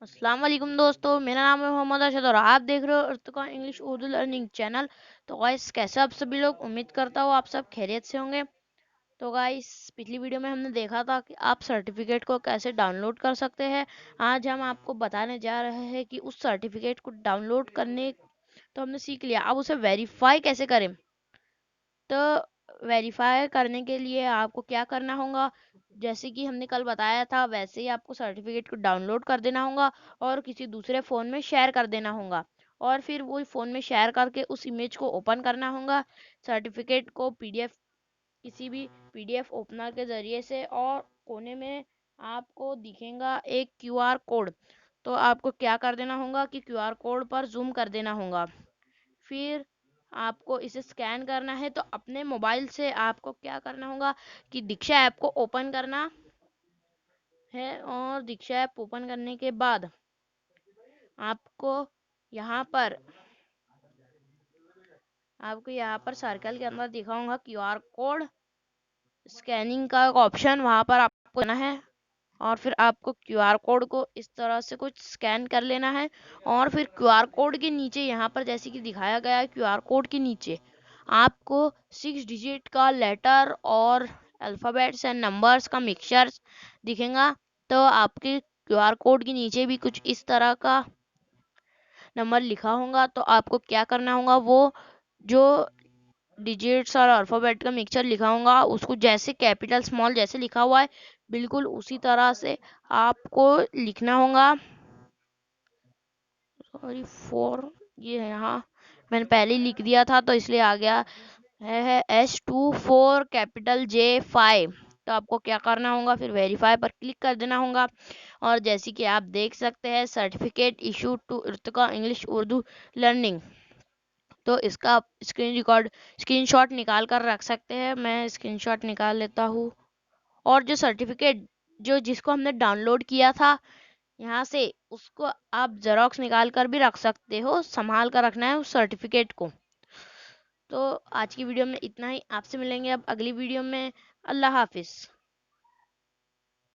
अस्सलाम वालेकुम दोस्तों, मेरा नाम है मोहम्मद अरशद और आप देख रहे हो अर्तुका इंग्लिश उर्दू लर्निंग चैनल। तो गाइस, कैसे आप सभी लोग? उम्मीद करता हूँ आप सब खैरियत से होंगे। तो गाइस, पिछली वीडियो में हमने देखा था कि आप सर्टिफिकेट को कैसे डाउनलोड कर सकते हैं। आज हम आपको बताने जा रहे हैं कि उस सर्टिफिकेट को डाउनलोड करने तो हमने सीख लिया, अब उसे वेरीफाई कैसे करें। तो वेरीफाई करने के लिए आपको क्या करना होगा, जैसे कि हमने कल बताया था वैसे ही आपको सर्टिफिकेट को डाउनलोड कर देना होगा और किसी दूसरे फ़ोन में शेयर कर देना होगा। और फिर वो फ़ोन में शेयर करके उस इमेज को ओपन करना होगा, सर्टिफिकेट को पीडीएफ, किसी भी पीडीएफ ओपनर के ज़रिए से। और कोने में आपको दिखेगा एक क्यूआर कोड। तो आपको क्या कर देना होगा कि क्यूआर कोड पर जूम कर देना होगा। फिर आपको इसे स्कैन करना है। तो अपने मोबाइल से आपको क्या करना होगा कि दीक्षा ऐप को ओपन करना है। और दीक्षा ऐप ओपन करने के बाद आपको यहाँ पर सर्कल के अंदर दिखाऊंगा क्यूआर कोड स्कैनिंग का एक ऑप्शन, वहाँ पर आपको जाना है। और फिर आपको क्यूआर कोड को इस तरह से कुछ स्कैन कर लेना है। और फिर क्यूआर कोड के नीचे यहाँ पर जैसे कि दिखाया गया है, क्यूआर कोड के नीचे आपको 6 डिजिट का लेटर और अल्फ़ाबेट्स एंड नंबर्स का मिक्सचर दिखेगा। तो आपके क्यूआर कोड के नीचे भी कुछ इस तरह का नंबर लिखा होगा। तो आपको क्या करना होगा, वो जो डिजिट्स और अल्फ़ाबेट का मिक्सचर लिखा होगा उसको जैसे कैपिटल स्मॉल जैसे लिखा हुआ है बिल्कुल उसी तरह से आपको लिखना होगा। सॉरी फॉर, ये है यहाँ मैंने पहले ही लिख दिया था तो इसलिए आ गया है S24 कैपिटल J5। तो आपको क्या करना होगा, फिर वेरीफाई पर क्लिक कर देना होगा। और जैसे कि आप देख सकते हैं, certificate issue to Irtika English Urdu learning. तो इसका आप स्क्रीनशॉट निकाल कर रख सकते हैं। मैं स्क्रीनशॉट निकाल लेता हूँ। और जो सर्टिफिकेट जिसको हमने डाउनलोड किया था यहाँ से, उसको आप जेरोक्स निकाल कर भी रख सकते हो, संभाल कर रखना है उस सर्टिफिकेट को। तो आज की वीडियो में इतना ही, आपसे मिलेंगे अब अगली वीडियो में। अल्लाह हाफिज़।